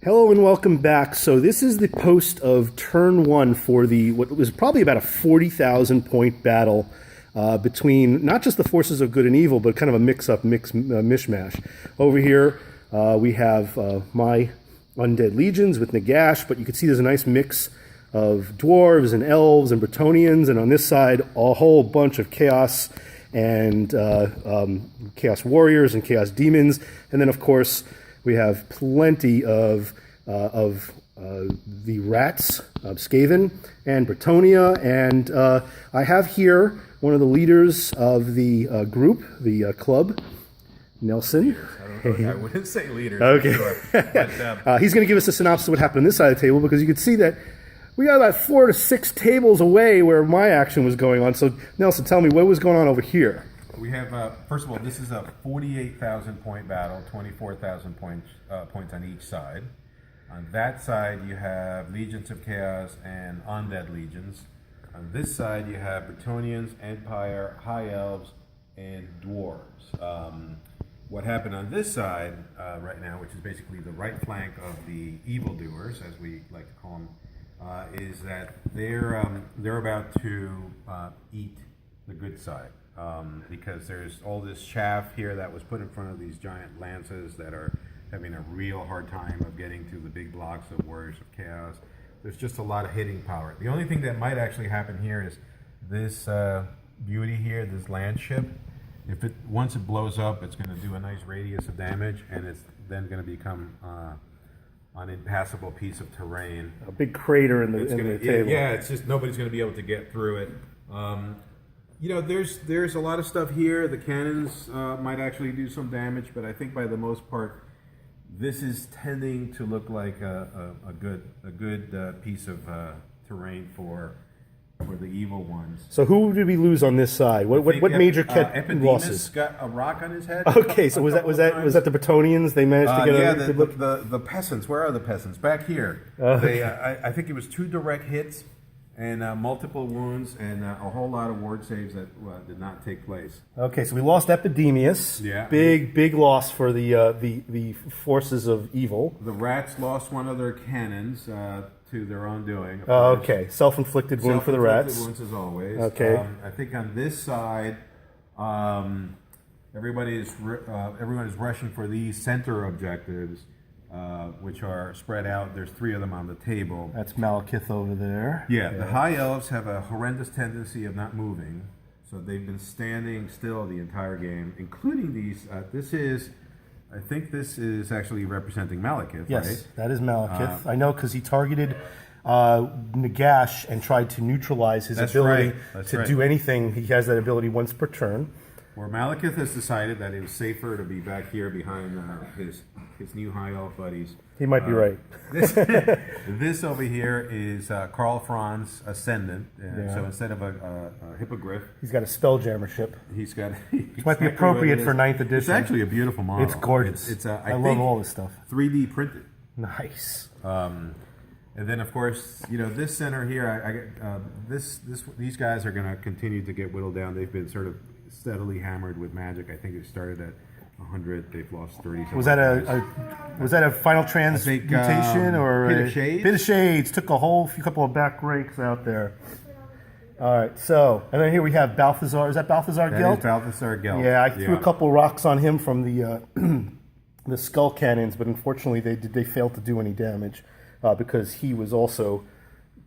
Hello and welcome back. So this is the post of turn one for the what was probably about a 40,000 point battle between not just the forces of good and evil, but kind of a mishmash. Over here we have my Undead legions with Nagash, but you can see there's a nice mix of dwarves and elves and Bretonnians, and on this side a whole bunch of chaos and chaos warriors and chaos demons, and then of course we have plenty of the rats, Skaven and Bretonnia, and I have here one of the leaders of the group, the club, Nelson. I wouldn't say leader. Okay. Sure. But, he's going to give us a synopsis of what happened on this side of the table, because you can see that we got about 4 to 6 tables away where my action was going on. So Nelson, tell me, what was going on over here? we have, first of all, this is a 48,000 point battle, 24,000 points on each side. On that side, you have Legions of Chaos and Undead Legions. On this side, you have Bretonnians, Empire, High Elves, and Dwarves. What happened on this side right now, which is basically the right flank of the evildoers, as we like to call them, is that they're about to eat the good side. Because there's all this chaff here that was put in front of these giant lances that are having a real hard time of getting to the big blocks of Warriors of Chaos. There's just a lot of hitting power. The only thing that might actually happen here is this beauty here, this land ship. Once it blows up, it's going to do a nice radius of damage, and it's then going to become an impassable piece of terrain. A big crater in the table. Yeah, it's just nobody's going to be able to get through it. You know, there's a lot of stuff here. The cannons might actually do some damage, but I think by the most part, this is tending to look like a good piece of terrain for the evil ones. So who did we lose on this side? What major losses? Got a rock on his head. Okay, so was that the Bretonnians? They managed to get a good look? The peasants. Where are the peasants? Back here. I think it was 2 direct hits and multiple wounds and a whole lot of ward saves that did not take place. Okay, so we lost Epidemius. Yeah. Big loss for the forces of evil. The rats lost one of their cannons to their own doing. Okay, self-inflicted wound for the rats. Self-inflicted wounds as always. Okay. I think on this side, everyone is rushing for these center objectives, which are spread out. There's 3 of them on the table. That's Malekith over there. Yeah, the High Elves have a horrendous tendency of not moving, so they've been standing still the entire game, including these. I think this is actually representing Malekith, yes, right? That is Malekith. I know, because he targeted Nagash and tried to neutralize his ability to do anything. He has that ability once per turn. Where Malekith has decided that it was safer to be back here behind his new High Elf buddies. He might be right. This over here is Karl Franz Ascendant. So instead of a hippogriff, he's got a Spelljammer ship. Which might be appropriate for 9th edition. It's actually a beautiful model. It's gorgeous. I love all this stuff. 3D printed. Nice. And then, of course, you know, this center here. These guys are going to continue to get whittled down. They've been sort of steadily hammered with magic. I think it started at 100. They've lost 30. Was that a final transmutation or Pit of Shades? Pit of Shades took a couple of back rakes out there. All right, so and then here we have Balthazar. Is that Balthazar Gelt? That is Balthazar Gelt. Yeah, I threw a couple rocks on him from the the skull cannons, but unfortunately they failed to do any damage because he was also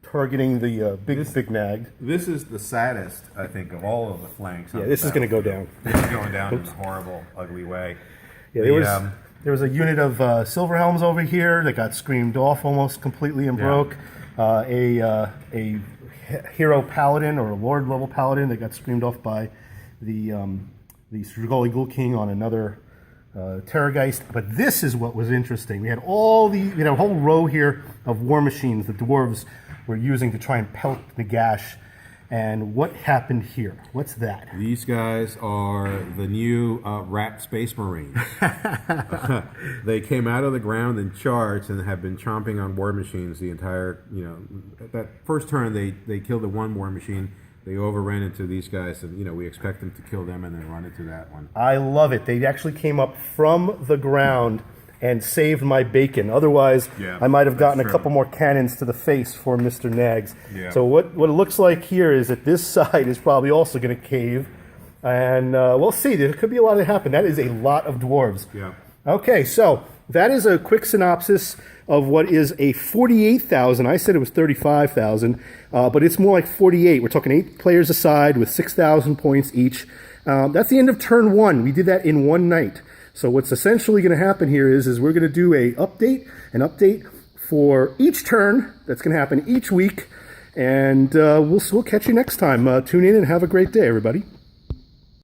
targeting the big nag. This is the saddest, I think, of all of the flanks. Yeah, this is going to go down. This is going down in a horrible, ugly way. Yeah, there was a unit of Silverhelms over here that got screamed off almost completely and broke. A hero paladin or a lord level paladin that got screamed off by the Strigoi Ghoul King on another Terrorgeist. But this is what was interesting. We had a whole row here of war machines the dwarves were using to try and pelt Nagash. And what happened here? What's that? These guys are the new rat space marines. They came out of the ground and charged and have been chomping on war machines the entire, that first turn they killed the one war machine. They overran into these guys, and we expect them to kill them and then run into that one. I love it. They actually came up from the ground and saved my bacon. Otherwise, Yeah, I might have gotten a true. couple more cannons to the face for Mr. Nags. Yeah. So what it looks like here is that this side is probably also going to cave. And we'll see. There could be a lot that happen. That is a lot of dwarves. Yeah. Okay, so that is a quick synopsis of what is a 48,000. I said it was 35,000, but it's more like 48. We're talking 8 players a side with 6,000 points each. That's the end of turn 1. We did that in one night. So what's essentially going to happen here is we're going to do an update for each turn. That's going to happen each week. And we'll catch you next time. Tune in and have a great day, everybody.